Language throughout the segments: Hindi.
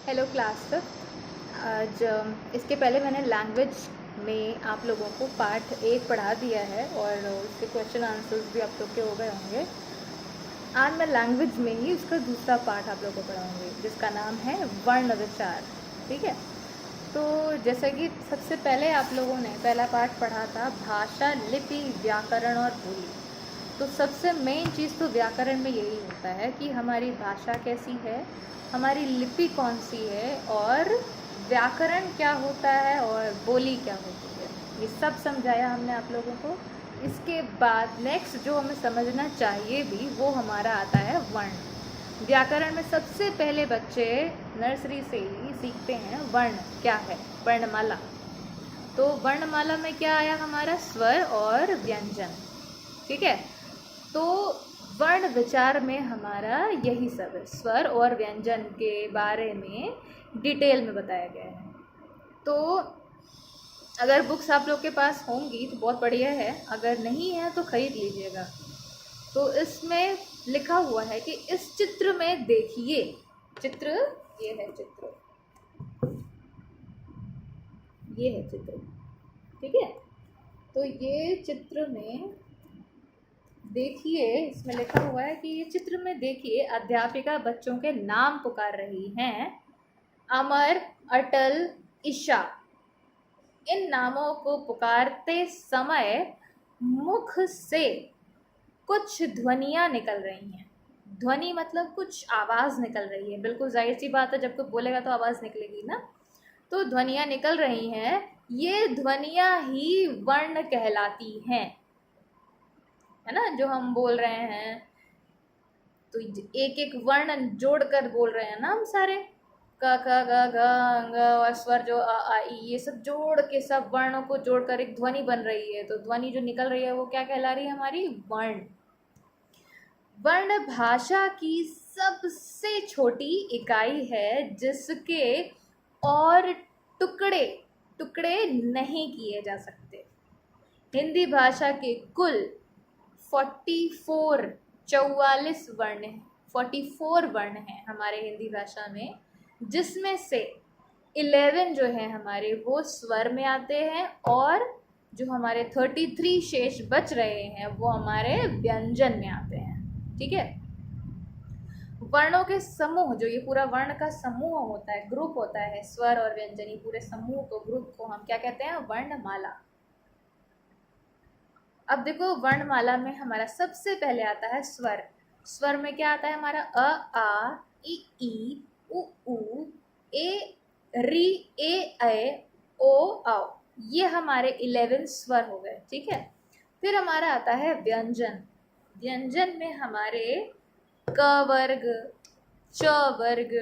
Hello class fifth. आज इसके पहले मैंने लैंग्वेज में आप लोगों को पार्ट 1 पढ़ा दिया है और उसके क्वेश्चन आंसर्स भी आप लोग के हो गए होंगे। आज मैं लैंग्वेज में ही उसका दूसरा पार्ट आप लोगों को पढ़ाऊँगी जिसका नाम है वर्ण विचार। ठीक है, तो जैसा कि सबसे पहले आप लोगों ने पहला पार्ट पढ़ा था भाषा, लिपि, व्याकरण और बोली। तो सबसे मेन चीज़ तो व्याकरण में यही होता है कि हमारी भाषा कैसी है, हमारी लिपि कौन सी है और व्याकरण क्या होता है और बोली क्या होती है, ये सब समझाया हमने आप लोगों को। इसके बाद नेक्स्ट जो हमें समझना चाहिए भी वो हमारा आता है वर्ण। व्याकरण में सबसे पहले बच्चे नर्सरी से ही सीखते हैं वर्ण क्या है, वर्णमाला। तो वर्णमाला में क्या आया हमारा स्वर और व्यंजन। ठीक है, तो वर्ण विचार में हमारा यही सब है, स्वर और व्यंजन के बारे में डिटेल में बताया गया है। तो अगर बुक्स आप लोग के पास होंगी तो बहुत बढ़िया है, अगर नहीं है तो खरीद लीजिएगा। तो इसमें लिखा हुआ है कि इस चित्र में देखिए, चित्र ये है, चित्र ये है चित्र। ठीक है, तो ये चित्र में देखिए, इसमें लिखा हुआ है कि ये चित्र में देखिए अध्यापिका बच्चों के नाम पुकार रही हैं, अमर, अटल, ईशा। इन नामों को पुकारते समय मुख से कुछ ध्वनियां निकल रही हैं। ध्वनि मतलब कुछ आवाज निकल रही है, बिल्कुल जाहिर सी बात है, जब कोई बोलेगा तो आवाज निकलेगी ना। तो ध्वनियां निकल रही हैं, ये ध्वनियां ही वर्ण कहलाती हैं, है ना। जो हम बोल रहे हैं तो एक एक वर्ण जोड़कर बोल रहे हैं ना हम सारे, क ख ग घ ङ और स्वर जो अ आ ई, ये सब जोड़ के, सब वर्णों को जोड़कर एक ध्वनि बन रही है। तो ध्वनि जो निकल रही है वो क्या कहला रही है, हमारी वर्ण। वर्ण भाषा की सबसे छोटी इकाई है जिसके और टुकड़े टुकड़े नहीं किए जा सकते। हिंदी भाषा के कुल 44 वर्ण हैं, 44 वर्ण हैं हमारे हिंदी भाषा में, जिसमें से 11 जो है हमारे वो स्वर में आते हैं और जो हमारे 33 शेष बच रहे हैं वो हमारे व्यंजन में आते हैं। ठीक है, वर्णों के समूह, जो ये पूरा वर्ण का समूह होता है, ग्रुप होता है, स्वर और व्यंजन, ये पूरे समूह को, ग्रुप को हम क्या कहते हैं, वर्णमाला। अब देखो, वर्णमाला में हमारा सबसे पहले आता है स्वर। स्वर में क्या आता है हमारा, अ आ ई उ ऊ ए री ए ऐ ओ औ। ये हमारे 11 स्वर हो गए। ठीक है, फिर हमारा आता है व्यंजन। व्यंजन में हमारे क वर्ग, च वर्ग,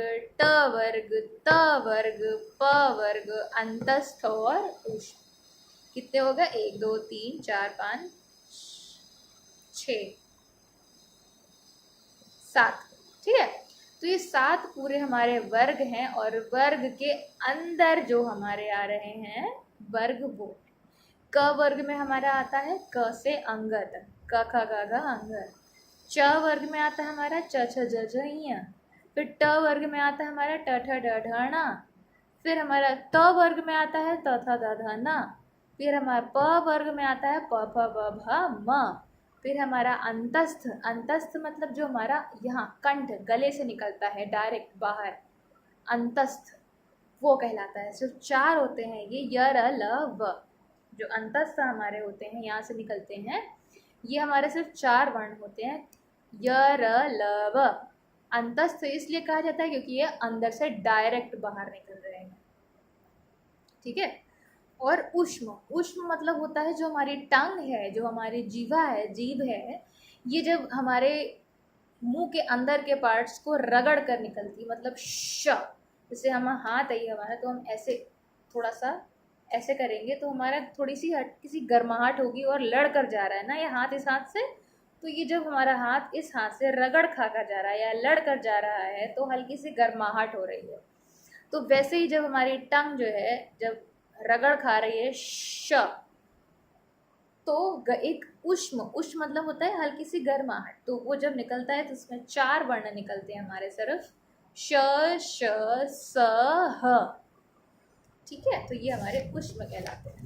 ट वर्ग, त वर्ग, प वर्ग, अंतस्थ और ऊष्म। कितने हो गए, 1 2 3 4 5 6 7। ठीक है, तो ये 7 पूरे हमारे वर्ग हैं और वर्ग के अंदर जो हमारे आ रहे हैं वर्ग वो, क वर्ग में हमारा आता है क से अंगद, क ख ग घ अंगद। च वर्ग में आता है हमारा च छ ज झ ञ। फिर ट वर्ग में आता है हमारा ट ठ ड ढ ण। फिर हमारा त वर्ग में आता है त थ द ध न। फिर हमारा प वर्ग में आता है प फ ब भ म। फिर हमारा अंतस्थ, अंतस्थ मतलब जो हमारा यहाँ कंठ गले से निकलता है डायरेक्ट बाहर, अंतस्थ वो कहलाता है। सिर्फ 4 होते हैं ये, य र ल व, जो अंतस्थ हमारे होते हैं यहाँ से निकलते हैं, ये हमारे सिर्फ 4 वर्ण होते हैं, य र ल व। अंतस्थ इसलिए कहा जाता है क्योंकि ये अंदर से डायरेक्ट बाहर निकल रहे हैं। ठीक है, और उष्म, उष्म मतलब होता है जो हमारी टंग है, जो हमारी जीवा है, जीभ है, ये जब हमारे मुंह के अंदर के पार्ट्स को रगड़ कर निकलती, मतलब श, जैसे हम हाथ है हमारा, तो हम ऐसे थोड़ा सा ऐसे करेंगे तो हमारा थोड़ी सी किसी गर्माहट होगी और लड़ कर जा रहा है ना ये हाथ इस हाथ से, तो ये जब हमारा हाथ इस हाथ से रगड़ खा कर जा रहा है या लड़ कर जा रहा है तो हल्की सी गर्माहट हो रही है। तो वैसे ही जब हमारी टंग जो है जब रगड़ खा रही है श, तो एक उष्म, उष्म मतलब होता है हल्की सी गर्माहट, तो वो जब निकलता है तो उसमें 4 वर्ण निकलते हैं हमारे, सिर्फ श, श, स, ह। ठीक है, तो ये हमारे ऊष्म कहलाते हैं।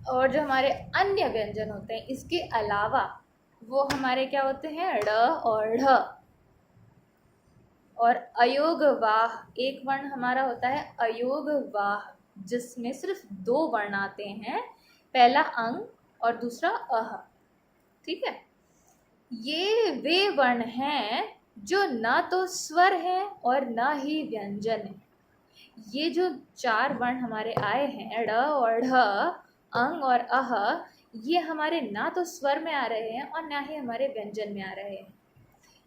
और जो हमारे अन्य व्यंजन होते हैं इसके अलावा, वो हमारे क्या होते हैं, ड़ और ढ। और अयोगवाह एक वर्ण हमारा होता है अयोगवाह, जिसमें सिर्फ 2 वर्ण आते हैं, पहला अंग और दूसरा अह। ठीक है, ये वे वर्ण हैं जो ना तो स्वर है और ना ही व्यंजन है। ये जो 4 वर्ण हमारे आए हैं, ड़ और ढ, अंग और अह, ये हमारे ना तो स्वर में आ रहे हैं और ना ही हमारे व्यंजन में आ रहे हैं।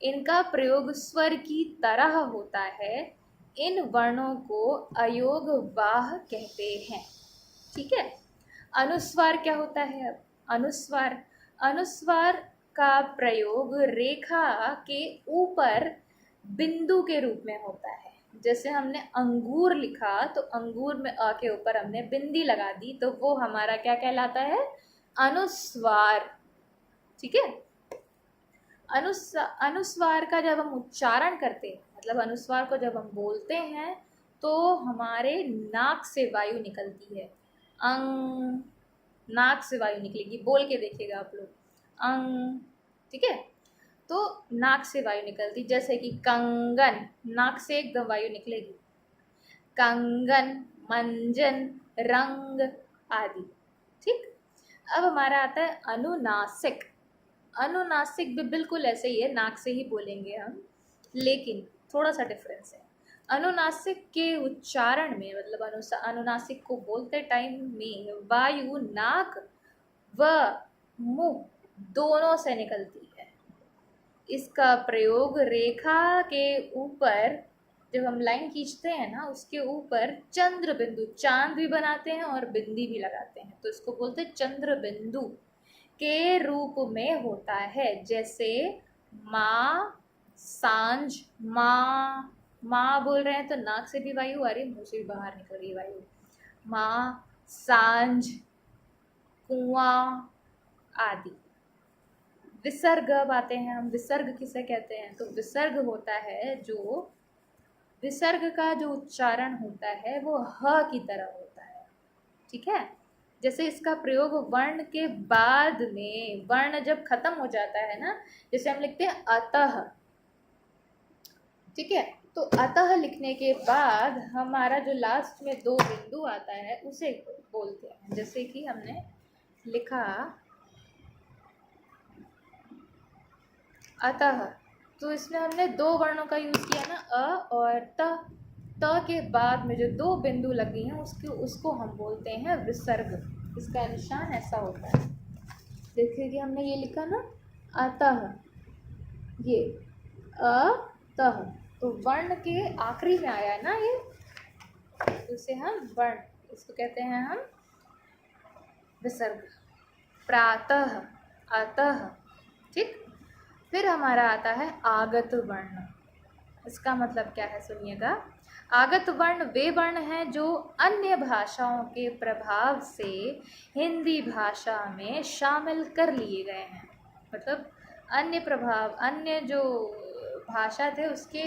इनका प्रयोग स्वर की तरह होता है। इन वर्णों को अयोगवाह कहते हैं। ठीक है, अनुस्वार क्या होता है? अब अनुस्वार, अनुस्वार का प्रयोग रेखा के ऊपर बिंदु के रूप में होता है। जैसे हमने अंगूर लिखा तो अंगूर में अ के ऊपर हमने बिंदी लगा दी, तो वो हमारा क्या कहलाता है? अनुस्वार। ठीक है, अनुस्वार का जब हम उच्चारण करते हैं, मतलब अनुस्वार को जब हम बोलते हैं, तो हमारे नाक से वायु निकलती है। अंग, नाक से वायु निकलेगी, बोल के देखिएगा आप लोग, अंग। ठीक है, तो नाक से वायु निकलती, जैसे कि कंगन, नाक से एकदम वायु निकलेगी। कंगन, मंजन, रंग आदि। ठीक, अब हमारा आता है अनुनासिक। अनुनासिक भी बिल्कुल ऐसे ही है, नाक से ही बोलेंगे हम, लेकिन थोड़ा सा डिफरेंस है। अनुनासिक के उच्चारण में, मतलब अनुनासिक को बोलते टाइम में वायु नाक व मुंह दोनों से निकलती है। इसका प्रयोग रेखा के ऊपर, जब हम लाइन खींचते हैं ना, उसके ऊपर चंद्र बिंदु, चांद भी बनाते हैं और बिंदी भी लगाते हैं, तो इसको बोलते हैं चंद्र बिंदु के रूप में होता है। जैसे माँ, सांझ, माँ, माँ बोल रहे हैं तो नाक से भी वायु आ रही है, मुंह से भी बाहर निकल रही वायु। माँ, सांझ, कुआं आदि। विसर्ग अब आते हैं हम, विसर्ग किसे कहते हैं? तो विसर्ग होता है जो, विसर्ग का जो उच्चारण होता है वो ह की तरह होता है। ठीक है, जैसे इसका प्रयोग वर्ण के बाद में, वर्ण जब खत्म हो जाता है ना, जैसे हम लिखते हैं अतः। ठीक है, तो अतः लिखने के बाद हमारा जो लास्ट में 2 बिंदु आता है उसे बोलते हैं। जैसे कि हमने लिखा अतः, तो इसमें हमने 2 वर्णों का यूज किया ना, अ और त। त के बाद में जो 2 बिंदु लगी हैं उसको हम बोलते हैं विसर्ग। इसका निशान ऐसा होता है, देखिए कि हमने ये लिखा ना अतः, ये अतः, तो वर्ण के आखिरी में आया ना ये, तो इसे हम वर्ण, इसको कहते हैं हम विसर्ग। प्रातः, अतः। ठीक, फिर हमारा आता है आगत वर्ण। इसका मतलब क्या है सुनिएगा। आगत वर्ण वे वर्ण हैं जो अन्य भाषाओं के प्रभाव से हिंदी भाषा में शामिल कर लिए गए हैं। मतलब अन्य प्रभाव, अन्य जो भाषा थे उसके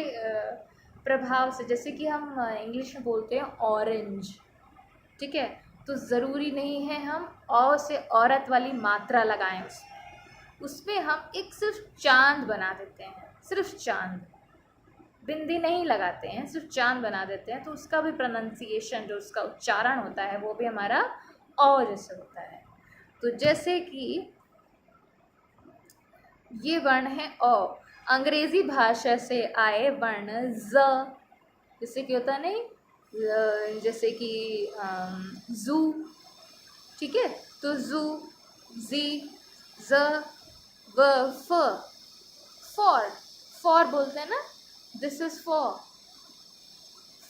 प्रभाव से, जैसे कि हम इंग्लिश में बोलते हैं ऑरेंज। ठीक है, तो ज़रूरी नहीं है हम औ से औरत वाली मात्रा लगाएं उसमें हम एक सिर्फ चांद बना देते हैं, सिर्फ चांद, बिंदी नहीं लगाते हैं, सिर्फ चांद बना देते हैं, तो उसका भी प्रोनाउंसिएशन, जो उसका उच्चारण होता है वो भी हमारा औ जैसे होता है। तो जैसे कि ये वर्ण है औ, अंग्रेजी भाषा से आए वर्ण ज, जैसे कि होता नहीं, जैसे कि जू। ठीक है, तो जू, जी, ज, व, फ, फॉर, फॉर बोलते हैं ना, दिस इज फॉर,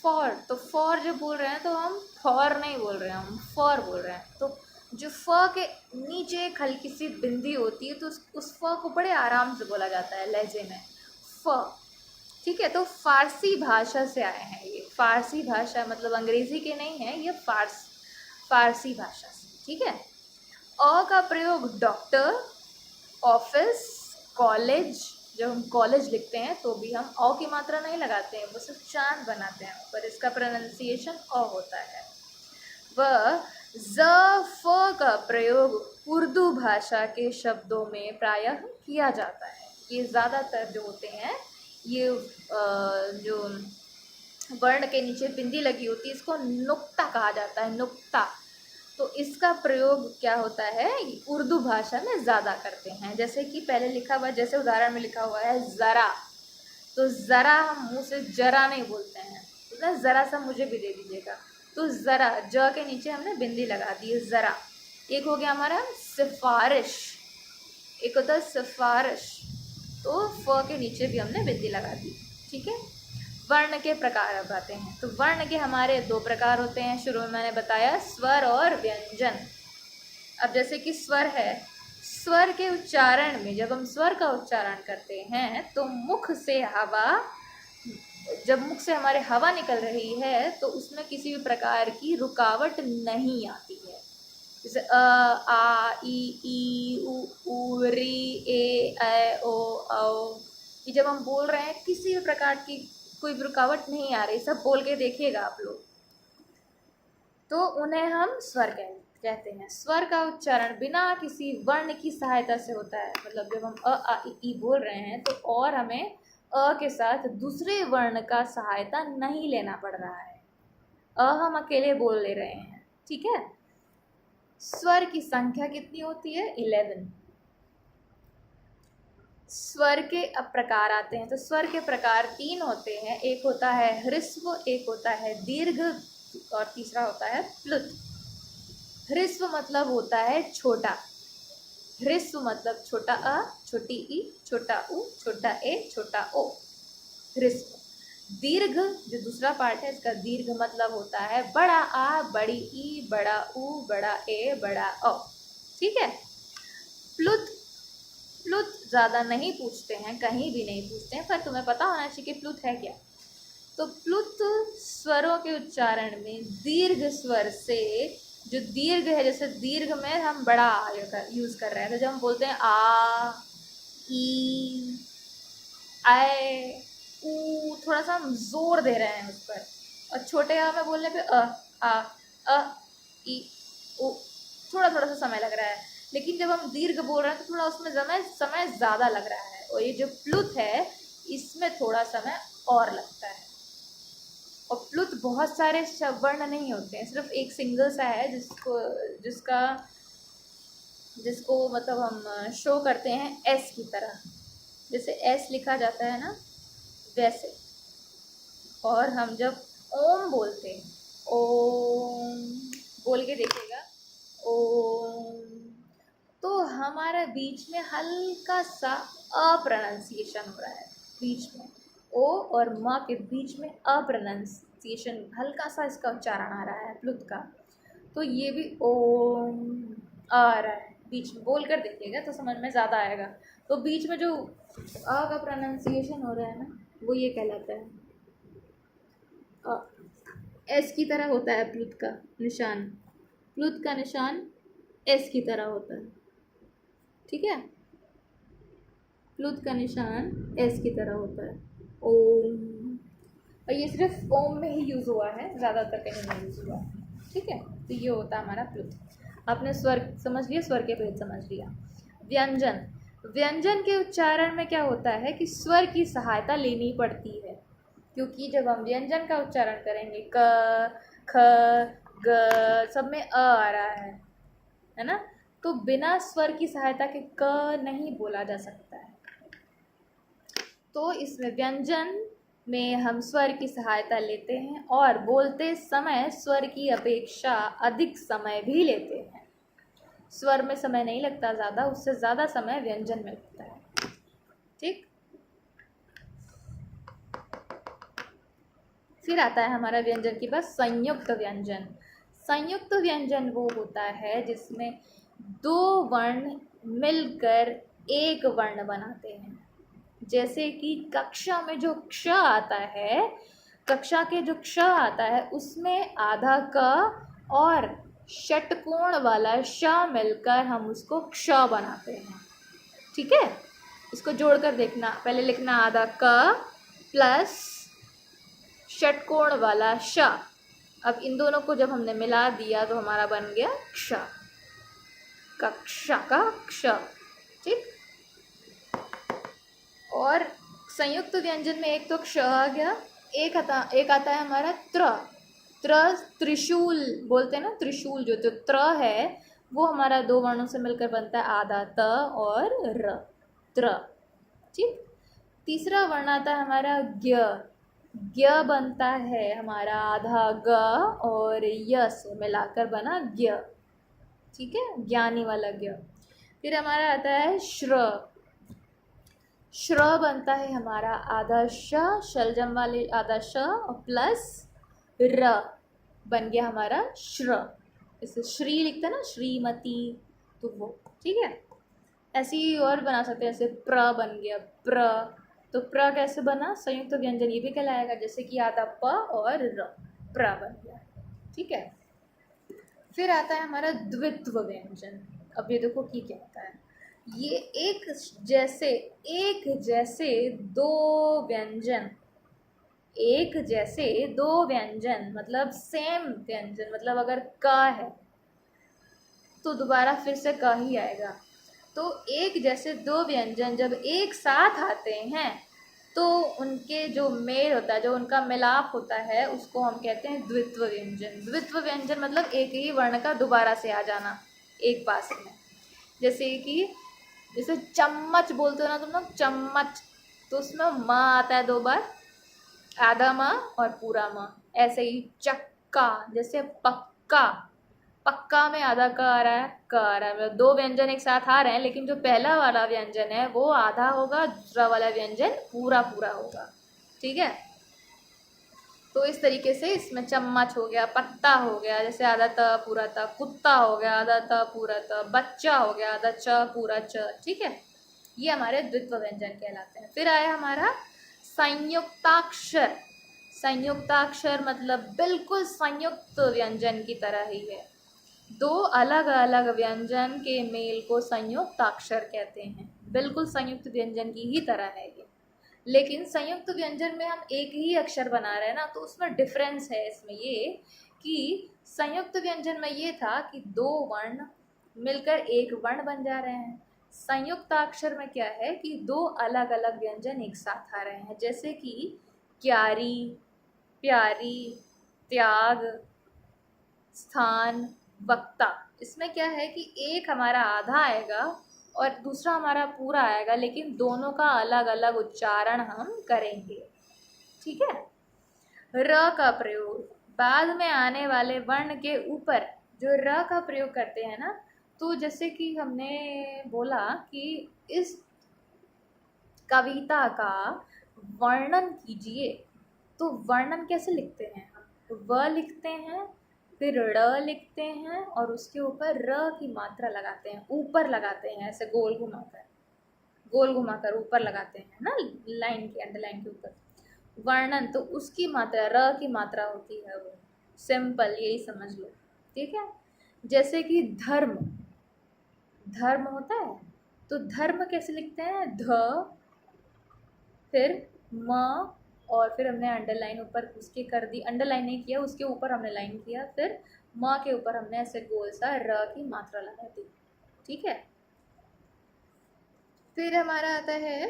फॉर। तो फॉर जब बोल रहे हैं तो हम फॉर नहीं बोल रहे हैं, हम फॉर बोल रहे हैं। तो जो फ के नीचे एक हल्की सी बिंदी होती है, तो उस फ को बड़े आराम से बोला जाता है लहजे में, फ। ठीक है, तो फारसी भाषा से आए हैं ये, फारसी भाषा मतलब अंग्रेजी के नहीं है ये, फारसी भाषा से। ठीक है, अ का प्रयोग डॉक्टर, ऑफिस, कॉलेज, जब हम कॉलेज लिखते हैं तो भी हम औ की मात्रा नहीं लगाते हैं, वो सिर्फ चांद बनाते हैं, पर इसका प्रोनाउंसिएशन औ होता है। वह ज फ का प्रयोग उर्दू भाषा के शब्दों में प्रायः किया जाता है। ये ज़्यादातर जो होते हैं ये जो वर्ण के नीचे बिंदी लगी होती है इसको नुक्ता कहा जाता है, नुक्ता। तो इसका प्रयोग क्या होता है उर्दू भाषा में ज़्यादा करते हैं। जैसे कि पहले लिखा हुआ, जैसे उदाहरण में लिखा हुआ है ज़रा, तो ज़रा हम मुँह से जरा नहीं बोलते हैं, तो ज़रा सा मुझे भी दे दीजिएगा, तो ज़रा ज के नीचे हमने बिंदी लगा दी है, ज़रा। एक हो गया हमारा सिफारिश, एक होता है सिफारिश, तो फ के नीचे भी हमने बिंदी लगा दी। ठीक है, वर्ण के प्रकार अब आते हैं। तो वर्ण के हमारे दो प्रकार होते हैं, शुरू में मैंने बताया स्वर और व्यंजन। अब जैसे कि स्वर है, स्वर के उच्चारण में जब हम स्वर का उच्चारण करते हैं तो मुख से हवा, जब मुख से हमारे हवा निकल रही है तो उसमें किसी भी प्रकार की रुकावट नहीं आती है। जैसे अ, आ, ई, उ, री, ए, ओ, औ, ये जब हम बोल रहे हैं किसी भी प्रकार की कोई रुकावट नहीं आ रही, सब बोल के देखिएगा आप लोग, तो उन्हें हम स्वर कहते हैं। स्वर का उच्चारण बिना किसी वर्ण की सहायता से होता है। मतलब जब हम अ, आ, ई बोल रहे हैं तो और हमें अ के साथ दूसरे वर्ण का सहायता नहीं लेना पड़ रहा है, अ हम अकेले बोल ले रहे हैं। ठीक है, स्वर की संख्या कितनी होती है? 11। स्वर के अब प्रकार आते हैं। तो स्वर के प्रकार 3 होते हैं, एक होता है ह्रस्व, एक होता है दीर्घ और तीसरा होता है प्लुत। ह्रस्व मतलब होता है छोटा, ह्रस्व मतलब छोटा अ, छोटी ई, छोटा उ, छोटा ए, छोटा ओ, ह्रस्व। दीर्घ जो दूसरा पार्ट है इसका दीर्घ मतलब होता है बड़ा आ, बड़ी ई, बड़ा उ, बड़ा ए, बड़ा औ। ठीक है, प्लुत, प्लुत ज़्यादा नहीं पूछते हैं, कहीं भी नहीं पूछते हैं, पर तुम्हें पता होना चाहिए कि प्लुत है क्या। तो प्लुत स्वरों के उच्चारण में दीर्घ स्वर से, जो दीर्घ है, जैसे दीर्घ में हम बड़ा यूज़ कर रहे हैं, तो जब हम बोलते हैं आ, ई, आए, ऊ, थोड़ा सा हम जोर दे रहे हैं उस पर, और छोटे आ में बोलने पे अ, ई, उ, थोड़ा थोड़ा सा समय लग रहा है। लेकिन जब हम दीर्घ बोल रहे हैं तो थोड़ा उसमें समय ज़्यादा लग रहा है, और ये जो प्लुत है इसमें थोड़ा समय और लगता है। और प्लुत बहुत सारे वर्ण नहीं होते हैं, सिर्फ एक सिंगल सा है जिसको मतलब हम शो करते हैं एस की तरह, जैसे एस लिखा जाता है ना वैसे। और हम जब ओम बोलते हैं, ओम बोल के देखिएगा, ओम, तो हमारा बीच में हल्का सा अप्रोनाउंसिएशन हो रहा है, बीच में ओ और म के बीच में अप्रोनाउंसिएशन, हल्का सा इसका उच्चारण आ रहा है प्लुत का। तो ये भी ओम आ रहा है, बीच में बोल कर देखिएगा तो समझ में ज़्यादा आएगा। तो बीच में जो अ का प्रोनाउंसिएशन हो रहा है ना, वो ये कहलाता है एस की तरह होता है प्लुत का निशान, प्लुत का निशान एस की तरह होता है। ठीक है, प्लुत का निशान एस की तरह होता है, ओम, और ये सिर्फ ओम में ही यूज़ हुआ है, ज़्यादातर कहीं नहीं यूज़ हुआ है। ठीक है, तो ये होता है हमारा प्लुत। आपने स्वर समझ लिया, स्वर के भेद समझ लिया। व्यंजन, व्यंजन के उच्चारण में क्या होता है कि स्वर की सहायता लेनी पड़ती है, क्योंकि जब हम व्यंजन का उच्चारण करेंगे क, ख, ग, सब में आ रहा है ना, तो बिना स्वर की सहायता के क नहीं बोला जा सकता है। तो इसमें व्यंजन में हम स्वर की सहायता लेते हैं और बोलते समय स्वर की अपेक्षा अधिक समय भी लेते हैं। स्वर में समय नहीं लगता ज़्यादा, उससे ज़्यादा समय व्यंजन में लगता है। ठीक, फिर आता है हमारा व्यंजन की बात, संयुक्त व्यंजन। संयुक्त व्यंजन वो होता है जिसमें 2 वर्ण मिलकर एक वर्ण बनाते हैं। जैसे कि कक्षा में जो क्ष आता है, कक्षा के जो क्ष आता है उसमें आधा क और षटकोण वाला श मिलकर हम उसको क्ष बनाते हैं। ठीक है, इसको जोड़कर देखना, पहले लिखना आधा क प्लस षटकोण वाला श। अब इन दोनों को जब हमने मिला दिया तो हमारा बन गया क्ष, कक्षा का क्ष। ठीक, और संयुक्त व्यंजन में एक तो क्ष आ गया, एक आता है हमारा त्र। त्रिशूल बोलते हैं ना, त्रिशूल जो तो त्र है वो हमारा दो वर्णों से मिलकर बनता है आधा त और र, त्र। ठीक, तीसरा वर्ण आता है हमारा ज्ञ। ज्ञ बनता है हमारा आधा ग और य से मिलाकर बना ज्ञ। ठीक है, ज्ञानी वाला ज्ञ। फिर हमारा आता है श्र। श्र बनता है हमारा आधा श, शलजम वाले आधा श और प्लस र, बन गया हमारा श्र। इसे श्री लिखते हैं ना, श्रीमती, तो वो। ठीक है, ऐसे ही और बना सकते हैं, जैसे प्र बन गया प्र। तो प्र कैसे बना, संयुक्त व्यंजन ये भी कहलाएगा, जैसे कि आधा प और र, प्र बन गया। ठीक है, फिर आता है हमारा द्वित्व व्यंजन। अब ये देखो की क्या होता है, ये एक जैसे दो व्यंजन, एक जैसे दो व्यंजन मतलब सेम व्यंजन, मतलब अगर क है तो दोबारा फिर से क ही आएगा। तो एक जैसे दो व्यंजन जब एक साथ आते हैं तो उनके जो मेल होता है, जो उनका मिलाप होता है, उसको हम कहते हैं द्वित्व व्यंजन। द्वित्व व्यंजन मतलब एक ही वर्ण का दोबारा से आ जाना एक पास में। जैसे चम्मच बोलते हो ना तुम लोग, चम्मच, तो उसमें म आता है दो बार, आधा म और पूरा म। ऐसे ही चक्का, जैसे पक्का, पक्का में आधा क आ रहा है, क आ रहा है, मतलब दो व्यंजन एक साथ आ रहे हैं, लेकिन जो पहला वाला व्यंजन है वो आधा होगा, दूसरा वाला व्यंजन पूरा पूरा होगा। ठीक है, तो इस तरीके से इसमें चम्मच हो गया, पत्ता हो गया, जैसे आधा त पूरा त, कुत्ता हो गया आधा त पूरा त, बच्चा हो गया आधा च पूरा च। ठीक है, ये हमारे द्वित्व व्यंजन कहलाते हैं। फिर आया हमारा संयुक्ताक्षर। संयुक्ताक्षर मतलब बिल्कुल संयुक्त व्यंजन की तरह ही है, दो अलग अलग व्यंजन के मेल को संयुक्ताक्षर कहते हैं, बिल्कुल संयुक्त व्यंजन की ही तरह है ये। लेकिन संयुक्त व्यंजन में हम एक ही अक्षर बना रहे हैं ना, तो उसमें डिफरेंस है इसमें ये कि संयुक्त व्यंजन में ये था कि दो वर्ण मिलकर एक वर्ण बन जा रहे हैं। संयुक्ताक्षर में क्या है कि दो अलग अलग व्यंजन एक साथ आ रहे हैं, जैसे कि क्यारी, प्यारी, त्याग, स्थान, वक्ता। इसमें क्या है कि एक हमारा आधा आएगा और दूसरा हमारा पूरा आएगा, लेकिन दोनों का अलग अलग उच्चारण हम करेंगे। ठीक है, र का प्रयोग बाद में आने वाले वर्ण के ऊपर जो र का प्रयोग करते हैं ना, तो जैसे कि हमने बोला कि इस कविता का वर्णन कीजिए, तो वर्णन कैसे लिखते हैं हम, तो व लिखते हैं, फिर ड़ लिखते हैं और उसके ऊपर र की मात्रा लगाते हैं, ऊपर लगाते हैं, ऐसे गोल घुमाकर ऊपर लगाते हैं ना, लाइन के अंडरलाइन के ऊपर। वर्णन तो उसकी मात्रा, र की मात्रा होती है वो, सिंपल यही समझ लो। ठीक है, जैसे कि धर्म, धर्म होता है, तो धर्म कैसे लिखते हैं, ध फिर म और फिर हमने अंडरलाइन ऊपर उसके कर दी, अंडरलाइन नहीं किया, उसके ऊपर हमने लाइन किया, फिर म के ऊपर हमने ऐसे गोल सा र की मात्रा लगा दी। ठीक है, फिर हमारा आता है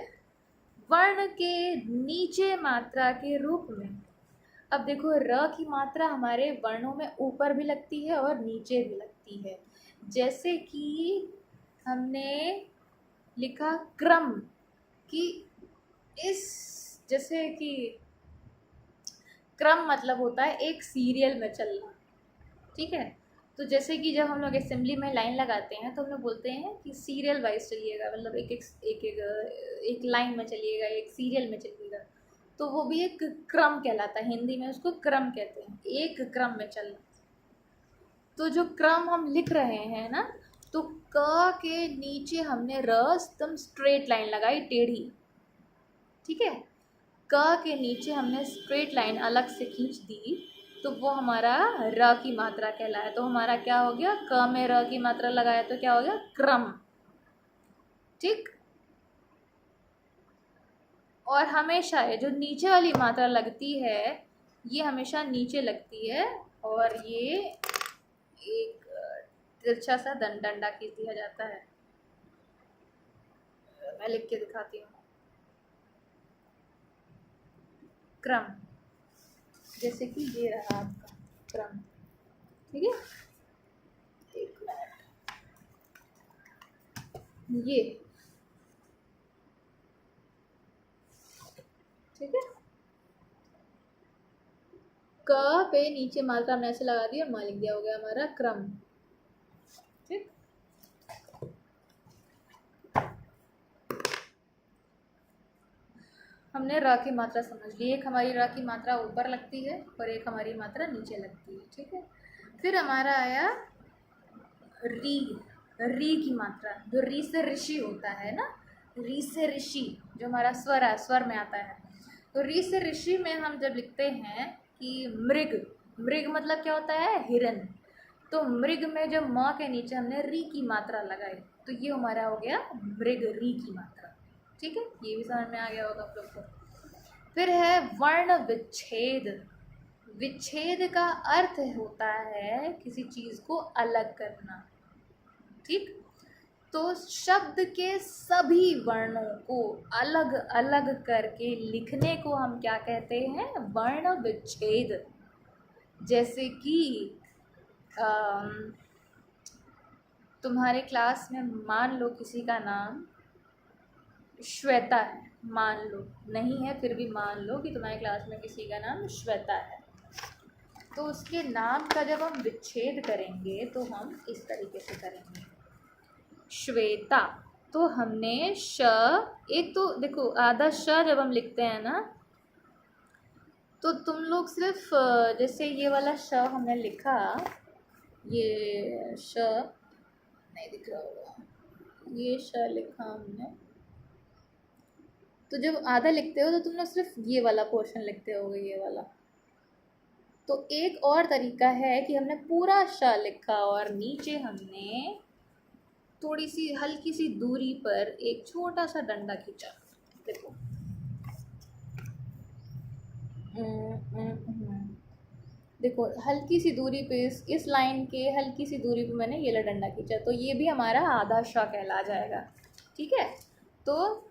वर्ण के नीचे मात्रा के रूप में। अब देखो र की मात्रा हमारे वर्णों में ऊपर भी लगती है और नीचे भी लगती है। जैसे कि हमने लिखा क्रम, कि इस, जैसे कि क्रम मतलब होता है एक सीरियल में चलना। ठीक है, तो जैसे कि जब हम लोग असेंबली में लाइन लगाते हैं तो हम लोग बोलते हैं कि सीरियल वाइज चलिएगा, मतलब एक लाइन में चलिएगा, एक सीरियल में चलिएगा, तो वो भी एक क्रम कहलाता है, हिंदी में उसको क्रम कहते हैं, एक क्रम में चलना। तो जो क्रम हम लिख रहे हैं ना, तो क के नीचे हमने र एकदम स्ट्रेट लाइन लगाई, टेढ़ी। ठीक है, क के नीचे हमने स्ट्रेट लाइन अलग से खींच दी, तो वो हमारा र की मात्रा कहलाया। तो हमारा क्या हो गया, क में र की मात्रा लगाया तो क्या हो गया, क्रम। ठीक, और हमेशा ये जो नीचे वाली मात्रा लगती है ये हमेशा नीचे लगती है, और ये एक तिरछा सा डंडा खींच दिया जाता है। मैं लिख के दिखाती हूँ। क्रम, जैसे कि ये रहा आपका क्रम, ठीक है। एक मिनट, ये ठीक है, क पे नीचे मात्रा हमने ऐसे लगा दी और मा लिख दिया, हो गया हमारा क्रम। ठीक, हमने र की मात्रा समझ ली। एक हमारी र की मात्रा ऊपर लगती है और एक हमारी मात्रा नीचे लगती है, ठीक है। फिर हमारा आया री। री की मात्रा, जो री से ऋषि होता है ना, री से ऋषि जो हमारा स्वर है, स्वर में आता है। तो री से ऋषि में हम जब लिखते हैं कि मृग, मृग मतलब क्या होता है, हिरन। तो मृग में जब म के नीचे हमने री की मात्रा लगाई तो ये हमारा हो गया मृग, री की मात्रा, ठीक है। ये भी समझ में आ गया होगा आप लोग को। फिर है वर्ण विच्छेद। विच्छेद का अर्थ होता है किसी चीज को अलग करना, ठीक। तो शब्द के सभी वर्णों को अलग अलग करके लिखने को हम क्या कहते हैं, वर्ण विच्छेद। जैसे कि तुम्हारे क्लास में मान लो किसी का नाम श्वेता है, मान लो, नहीं है फिर भी मान लो कि तुम्हारे क्लास में किसी का नाम श्वेता है। तो उसके नाम का जब हम विच्छेद करेंगे तो हम इस तरीके से करेंगे, श्वेता। तो हमने श, एक तो देखो आधा श जब हम लिखते हैं ना, तो तुम लोग सिर्फ जैसे ये वाला श हमने लिखा, ये श नहीं दिख रहा होगा, ये श लिखा हमने, तो जब आधा लिखते हो तो तुम लोग सिर्फ ये वाला पोर्शन लिखते होगे, ये वाला। तो एक और तरीका है कि हमने पूरा श लिखा और नीचे हमने थोड़ी सी हल्की सी दूरी पर एक छोटा सा डंडा खींचा। देखो, देखो हल्की सी दूरी पे इस लाइन के हल्की सी दूरी पे मैंने ये डंडा खींचा, तो ये भी हमारा आधा श कहला जाएगा, ठीक है। तो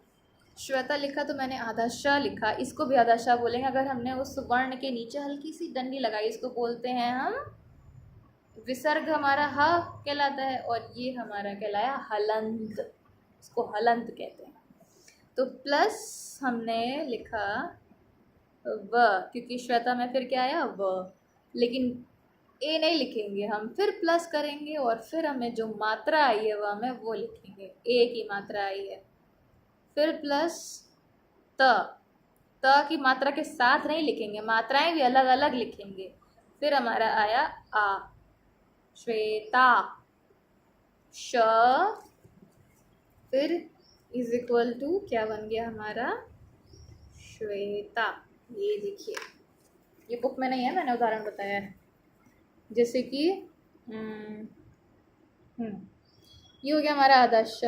श्वेता लिखा तो मैंने आधा श लिखा, इसको भी आधा श बोलेंगे। अगर हमने उस वर्ण के नीचे हल्की सी डंडी लगाई, इसको बोलते हैं हम विसर्ग, हमारा ह कहलाता है, और ये हमारा कहलाया हलंत, इसको हलंत कहते हैं। तो प्लस हमने लिखा व, क्योंकि श्वेता में फिर क्या आया व, लेकिन ए नहीं लिखेंगे हम, फिर प्लस करेंगे और फिर हमें जो मात्रा आई है वह हमें वो लिखेंगे, ए की मात्रा आई है, फिर प्लस त, त की मात्रा के साथ नहीं लिखेंगे, मात्राएं भी अलग अलग लिखेंगे। फिर हमारा आया आ, श्वेता, श, फिर इज इक्वल टू क्या बन गया हमारा, श्वेता। ये देखिए, ये बुक में नहीं है, मैंने उदाहरण बताया है। जैसे कि ये हो गया हमारा आधा श,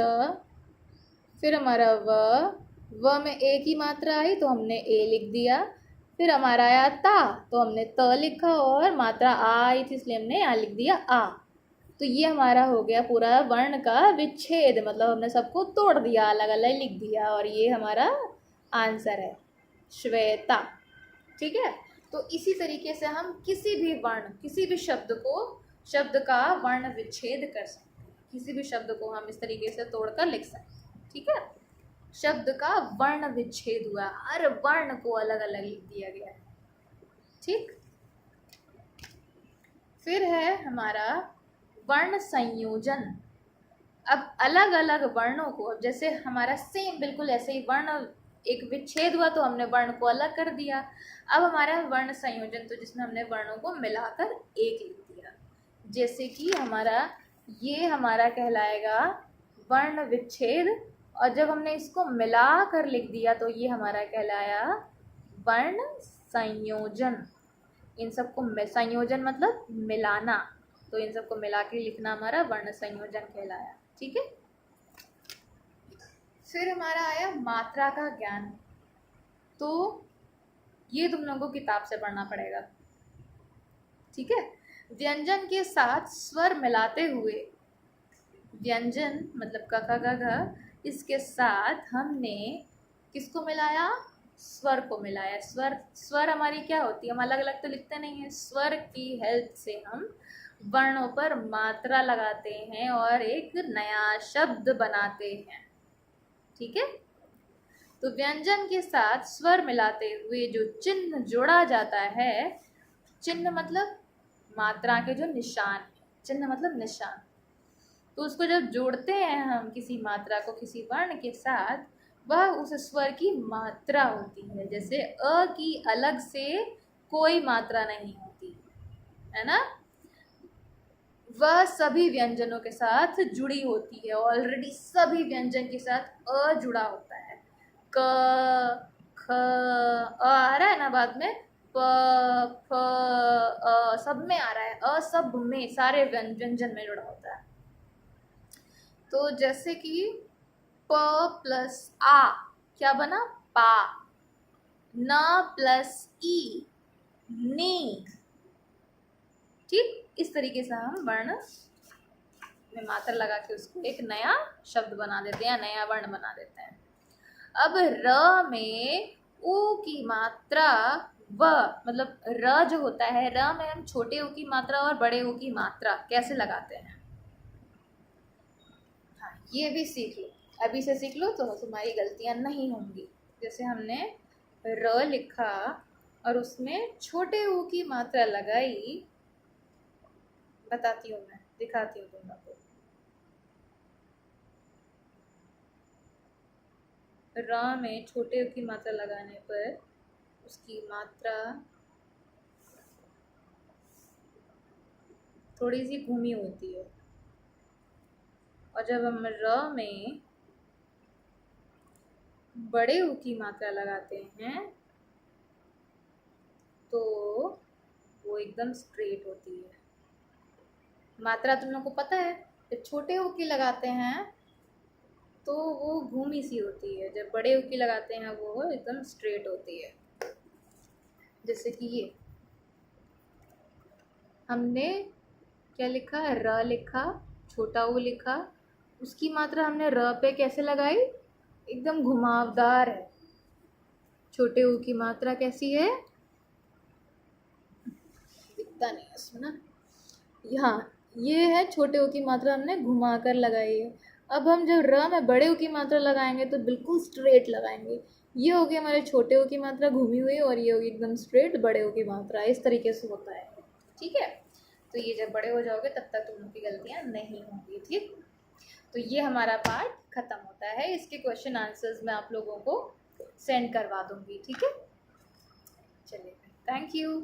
फिर हमारा व में ए की मात्रा आई तो हमने ए लिख दिया, फिर हमारा आया ता तो हमने त लिखा, और मात्रा आ आई थी इसलिए हमने यहाँ लिख दिया आ। तो ये हमारा हो गया पूरा वर्ण का विच्छेद, मतलब हमने सबको तोड़ दिया, अलग अलग लिख दिया, और ये हमारा आंसर है श्वेता, ठीक है। तो इसी तरीके से हम किसी भी वर्ण, किसी भी शब्द को, शब्द का वर्ण विच्छेद कर सकते हैं, किसी भी शब्द को हम इस तरीके से तोड़कर लिख सकते हैं, ठीक है। शब्द का वर्ण विच्छेद हुआ, हर वर्ण को अलग अलग लिख दिया गया है, ठीक। फिर है हमारा वर्ण संयोजन। अब अलग अलग वर्णों को, जैसे हमारा सेम बिल्कुल ऐसे ही वर्ण एक विच्छेद हुआ तो हमने वर्ण को अलग कर दिया। अब हमारा वर्ण संयोजन, तो जिसमें हमने वर्णों को मिलाकर एक लिख दिया, जैसे कि हमारा ये हमारा कहलाएगा वर्ण विच्छेद, और जब हमने इसको मिला कर लिख दिया तो ये हमारा कहलाया वर्ण संयोजन। इन सबको संयोजन मतलब मिलाना, तो इन सबको मिला के लिखना हमारा वर्ण संयोजन कहलाया, ठीक है। फिर हमारा आया मात्रा का ज्ञान। तो ये तुम लोगों को किताब से पढ़ना पड़ेगा, ठीक है। व्यंजन के साथ स्वर मिलाते हुए, व्यंजन मतलब क ख ग घ, इसके साथ हमने किसको मिलाया, स्वर को मिलाया। स्वर हमारी क्या होती है, हम अलग अलग तो लिखते नहीं हैं, स्वर की हेल्प से हम वर्णों पर मात्रा लगाते हैं और एक नया शब्द बनाते हैं, ठीक है। तो व्यंजन के साथ स्वर मिलाते हुए जो चिन्ह जोड़ा जाता है, चिन्ह मतलब मात्रा के जो निशान, चिन्ह मतलब निशान, तो उसको जब जोड़ते हैं हम किसी मात्रा को किसी वर्ण के साथ, वह उस स्वर की मात्रा होती है। जैसे अ की अलग से कोई मात्रा नहीं होती है ना, वह सभी व्यंजनों के साथ जुड़ी होती है। ऑलरेडी सभी व्यंजन के साथ अ जुड़ा होता है। क ख आ रहा है ना, बाद में प फ सब में आ रहा है, अ सब में, सारे व्यंजन में जुड़ा होता है। तो जैसे कि प प्लस आ क्या बना, पा। न प्लस ई, नी। ठीक, इस तरीके से हम वर्ण में मात्रा लगा के उसको एक नया शब्द बना देते हैं, नया वर्ण बना देते हैं। अब र में उ की मात्रा व, मतलब र जो होता है, र में हम छोटे उ की मात्रा और बड़े उ की मात्रा कैसे लगाते हैं, हाँ ये भी सीख लो, अभी से सीख लो तो तुम्हारी गलतियां नहीं होंगी। जैसे हमने र लिखा और उसमें छोटे उ की मात्रा लगाई, बताती हूँ मैं, दिखाती हूँ तुम लोग को। र में छोटे उ की मात्रा लगाने पर उसकी मात्रा थोड़ी सी घूमी होती है, और जब हम र में बड़े उ की मात्रा लगाते हैं तो वो एकदम स्ट्रेट होती है। मात्रा तुम लोग को पता है, जब छोटे उ की लगाते हैं तो वो घूमी सी होती है, जब बड़े उ की लगाते हैं वो एकदम स्ट्रेट होती है। जैसे कि ये हमने क्या लिखा, र लिखा, छोटा उ लिखा, उसकी मात्रा हमने र पे कैसे लगाई, एकदम घुमावदार है। छोटे उ की मात्रा कैसी है, दिखता नहीं है इसमें ना, यहाँ ये है, छोटे उ की मात्रा हमने घुमा कर लगाई है। अब हम जब र में बड़े उ की मात्रा लगाएंगे तो बिल्कुल स्ट्रेट लगाएंगे। ये होगी हमारे छोटे उ की मात्रा घूमी हुई और ये होगी एकदम स्ट्रेट बड़े उ की मात्रा, इस तरीके से होता है, ठीक है। तो ये जब बड़े हो जाओगे तब तक तुम लोग की गलतियाँ नहीं होंगी, ठीक। तो ये हमारा पार्ट खत्म होता है, इसके क्वेश्चन आंसर्स मैं आप लोगों को सेंड करवा दूंगी, ठीक है। चलिए, थैंक यू।